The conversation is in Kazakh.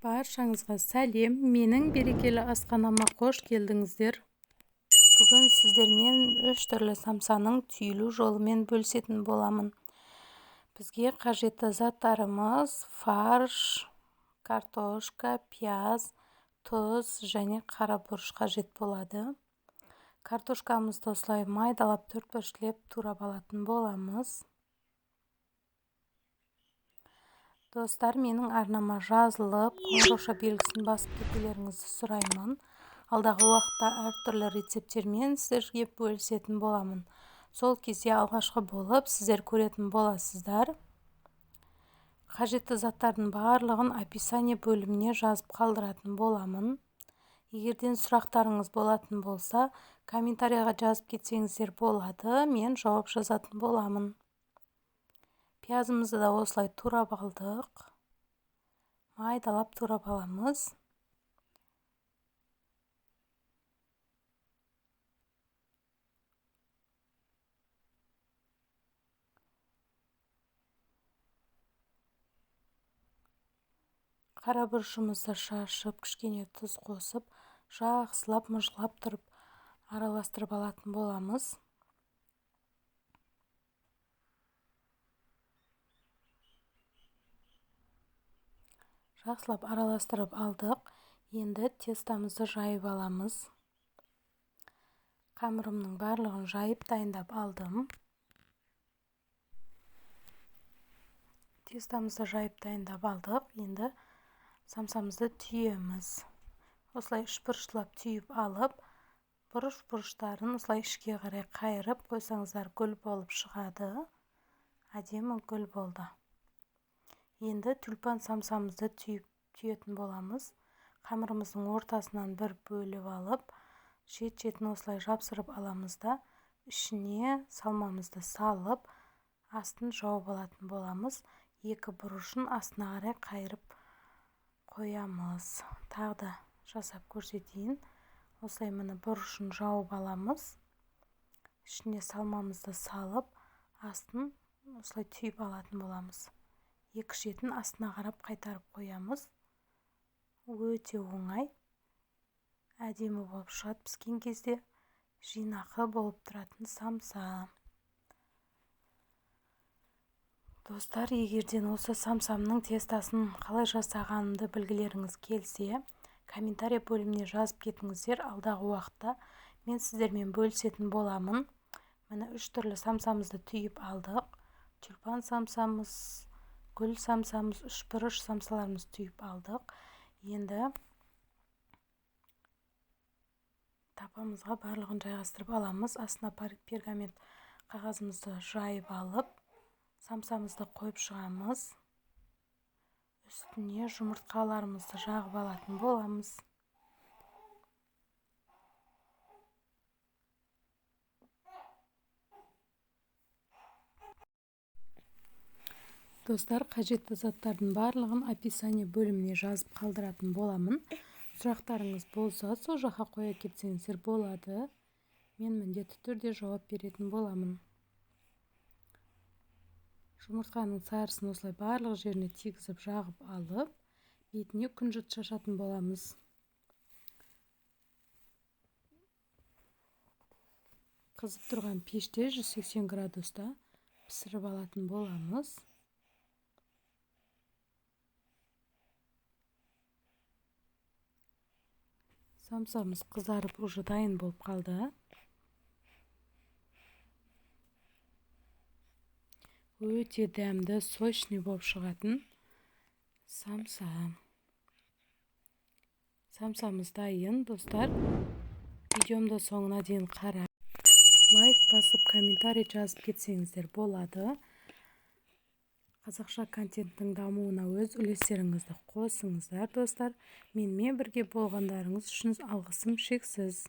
Баршаңызға сәлем, менің берекелі асханама қош келдіңіздер. Бүгін сіздермен 3 түрлі самсаның түйілу жолымен бөлісетін боламын. Бізге қажетті заттарымыз фарш, картошка, пияз, тұз және қара бұрыш қажет болады. Картошкамызды осылай майдалап төртбұрышлеп турап алатын боламыз. Достар, менің арнама жазылып, қоңырауша белгісін басып кетулеріңізді сұраймын. Алдағы уақытта әртүрлі рецепттермен сіздерге бөлісетін боламын. Сол кезде алғашқы болып сіздер көретін боласыздар. Қажетті заттардың барлығын описание бөліміне жазып қалдыратын боламын. Егерден сұрақтарыңыз болатын болса, комментарияға жазып кетсеңіздер болады, мен жауап жазатын боламын. Пиязымызды да осылай турап алдық. Майдалап турап аламыз. Қара бұрышымызды шашып, кішкене тұз қосып, жақсылап мұжлап тұрып араластырып алатын боламыз. Жақсылап араластырып алдық. Енді тестамызды жайып аламыз. Қамырымның барлығын жайып дайындап алдым. Тестамызды жайып дайындап алдық. Енді самсамызды түйеміз. Осылай үшбұрыштылап түйіп алып, бұрыш-бұрыштарын осылай ішке қарай қайырып қойсаңыздар гүл болып шығады. Әдемі гүл болды. Енді тюльпан самсамызды түйетін боламыз. Қамырымыздың ортасынан бір бөліп алып, шет-шетін осылай жапсырып аламыз да, ішіне салмамызды салып, астын жауып алатын боламыз. Екі бұрышын астына қарай қайырып қоямыз. Тағы да жасап көрсетейін. Осылай міне бұрышын жауып аламыз. Ішіне салмамызды салып, астын осылай түйіп алатын боламыз. Екі шетін астына қарап қайтарып қоямыз. Өте оңай. Әдемі болып шығады піскен кезде. Жинақы болып тұратын самса. Достар, егерден осы самсамның тестасын қалай жасағанымды білгілеріңіз келсе, комментария бөліміне жазып кетіңіздер. Алдағы уақытта мен сіздермен бөлісетін боламын. Міне 3 түрлі самсамызды түйіп алдық. Тюльпан самсамыз, гүл самсамыз, үшбұрыш самсаларымыз түйіп алдық. Енді тапамызға барлығын жайғастырып аламыз. Астына пергамент қағазымызды жайып алып, самсамызды қойып шығамыз. Үстіне жұмыртқаларымызды жағып алатын боламыз. Достар, қажетті заттардың барлығын описание бөліміне жазып қалдыратын боламын. Сұрақтарыңыз болса, сол жаққа қоя кетсеңіздер болады. Мен міндетті түрде жауап беретін боламын. Жұмыртқаның сарысын осылай барлық жеріне тигізіп жағып алып, бетіне күнжіт шашатын боламыз. Қызып тұрған пеште 180 градуста пісіріп алатын боламыз. Самсамыз қызарып уже дайын болып қалды. Өте дәмді, сочный болып шығатын самса. Самсамыз дайын, достар. Видеомды соңына дейін қарап, лайк басып, комментарий жазып кетсеңіздер болады. Қазақша контенттің дамуына өз үлестеріңізді қосыңыздар, достар. Менімен бірге болғандарыңыз үшін алғысым шексіз.